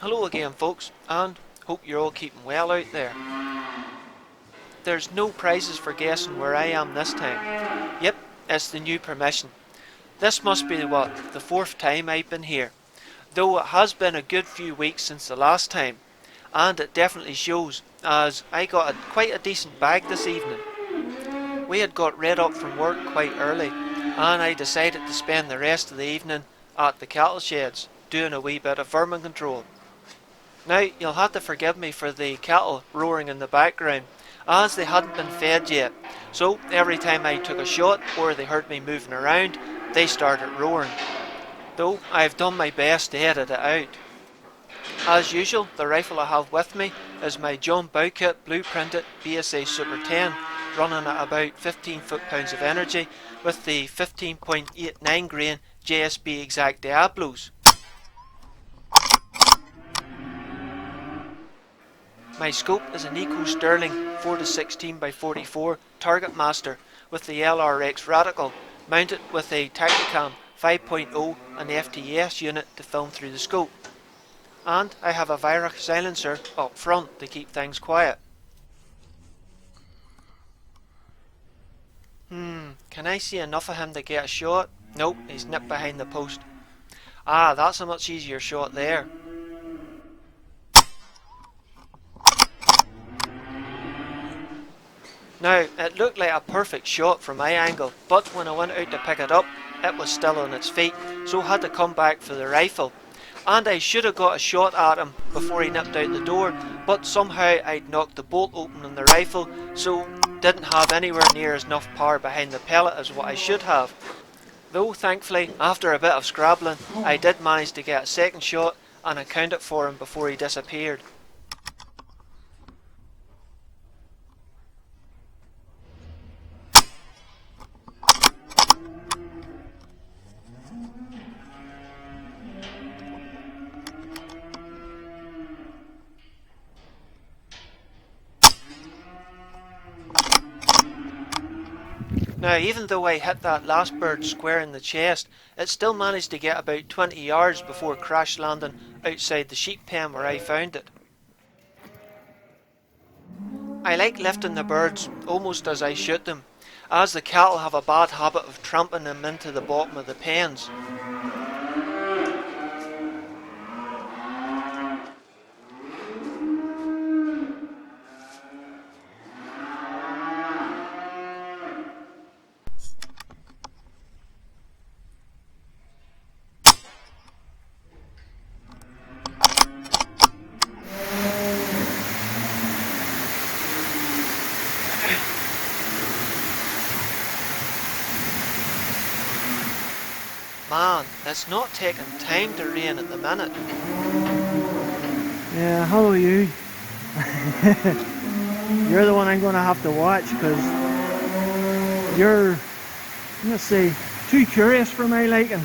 Hello again folks, and hope you're all keeping well out there. There's no prizes for guessing where I am this time. Yep, it's the new permission. This must be the fourth time I've been here, though it has been a good few weeks since the last time, and it definitely shows, as I got quite a decent bag this evening. We had got read up from work quite early, and I decided to spend the rest of the evening at the cattle sheds, doing a wee bit of vermin control. Now, you'll have to forgive me for the cattle roaring in the background, as they hadn't been fed yet, so every time I took a shot or they heard me moving around, they started roaring. Though I've done my best to edit it out. As usual, the rifle I have with me is my John Bowkett blueprinted BSA Super 10, running at about 15 foot-pounds of energy with the 15.89 grain JSB Exact Diablos. My scope is a Nikko Stirling 4-16x44 Targetmaster with the LRX Radical, mounted with a Tacticam 5.0 and FTS unit to film through the scope. And I have a Vyrak silencer up front to keep things quiet. Can I see enough of him to get a shot? Nope, he's nipped behind the post. Ah, that's a much easier shot there. Now, it looked like a perfect shot from my angle, but when I went out to pick it up, it was still on its feet, so I had to come back for the rifle. And I should have got a shot at him before he nipped out the door, but somehow I'd knocked the bolt open on the rifle, so didn't have anywhere near enough power behind the pellet as what I should have. Though thankfully, after a bit of scrabbling, I did manage to get a second shot and accounted for him before he disappeared. Now, even though I hit that last bird square in the chest, it still managed to get about 20 yards before crash landing outside the sheep pen where I found it. I like lifting the birds almost as I shoot them, as the cattle have a bad habit of tramping them into the bottom of the pens. Man, it's not taking time to rain at the minute. Yeah, hello you. You're the one I'm going to have to watch because you're, let's say, too curious for my liking.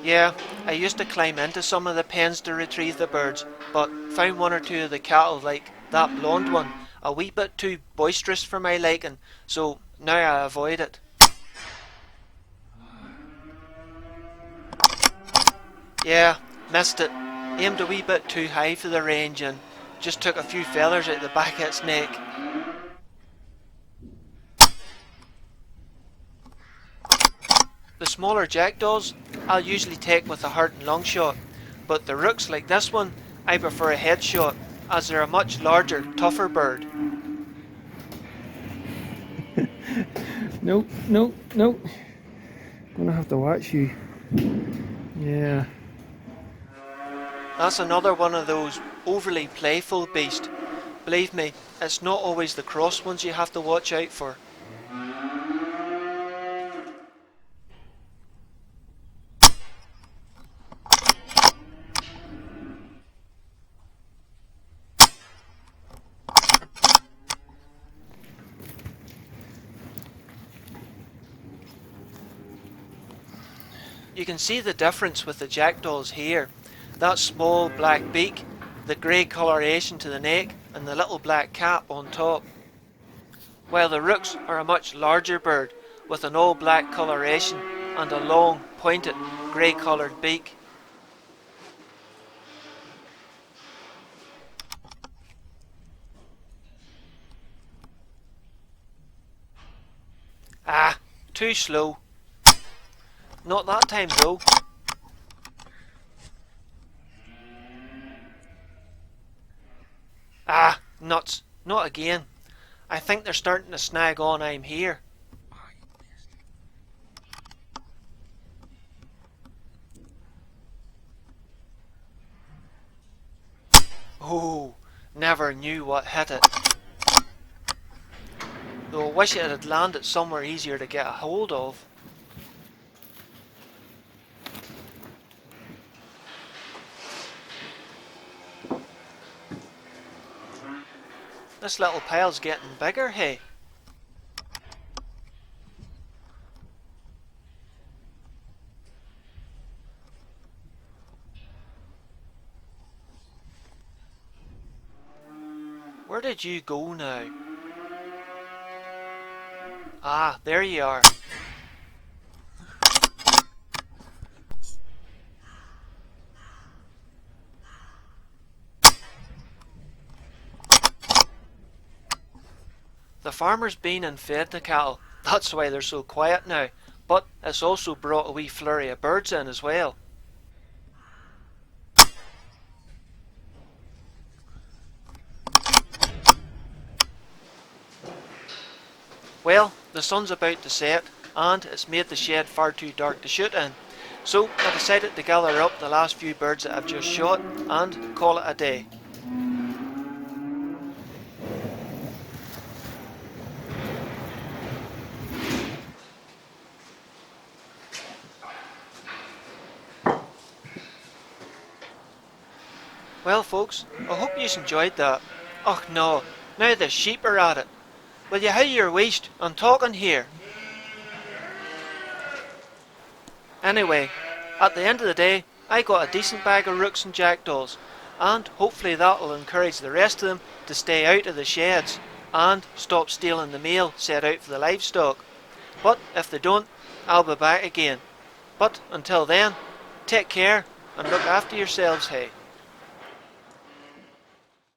Yeah, I used to climb into some of the pens to retrieve the birds, but found one or two of the cattle, like that blonde one, a wee bit too boisterous for my liking, so now I avoid it. Yeah, missed it. Aimed a wee bit too high for the range and just took a few feathers out the back of its neck. The smaller jackdaws I'll usually take with a heart and lung shot, but the rooks like this one I prefer a headshot, as they're a much larger, tougher bird. Nope. Gonna have to watch you. Yeah. That's another one of those overly playful beasts. Believe me, it's not always the cross ones you have to watch out for. You can see the difference with the jackdaws here. That small black beak, the grey coloration to the neck, and the little black cap on top. While the rooks are a much larger bird with an all black coloration and a long, pointed, grey coloured beak. Too slow. Not that time though. Ah, nuts. Not again. I think they're starting to snag on I'm here. Oh, never knew what hit it. Though I wish it had landed somewhere easier to get a hold of. This little pile's getting bigger, hey? Where did you go now? Ah, there you are. The farmer's been and fed the cattle. That's why they're so quiet now. But it's also brought a wee flurry of birds in as well. Well, the sun's about to set, and it's made the shed far too dark to shoot in. So I decided to gather up the last few birds that I've just shot and call it a day. Well folks, I hope you enjoyed that. Och no, now the sheep are at it. Will you hide your waist? I'm talking here. Anyway, at the end of the day, I got a decent bag of rooks and jackdaws, and hopefully that'll encourage the rest of them to stay out of the sheds and stop stealing the mail set out for the livestock. But if they don't, I'll be back again. But until then, take care and look after yourselves, hey.